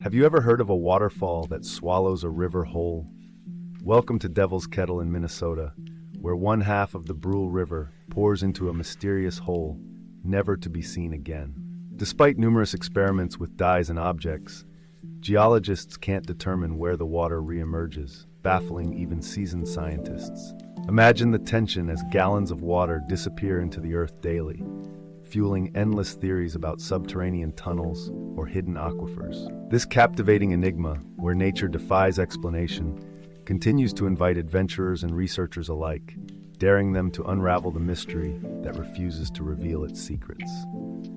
Have you ever heard of a waterfall that swallows a river whole? Welcome to Devil's Kettle in Minnesota, where one half of the Brule River pours into a mysterious hole, never to be seen again. Despite numerous experiments with dyes and objects, geologists can't determine where the water reemerges, baffling even seasoned scientists. Imagine the tension as gallons of water disappear into the earth daily, fueling endless theories about subterranean tunnels or hidden aquifers. This captivating enigma, where nature defies explanation, continues to invite adventurers and researchers alike, daring them to unravel the mystery that refuses to reveal its secrets.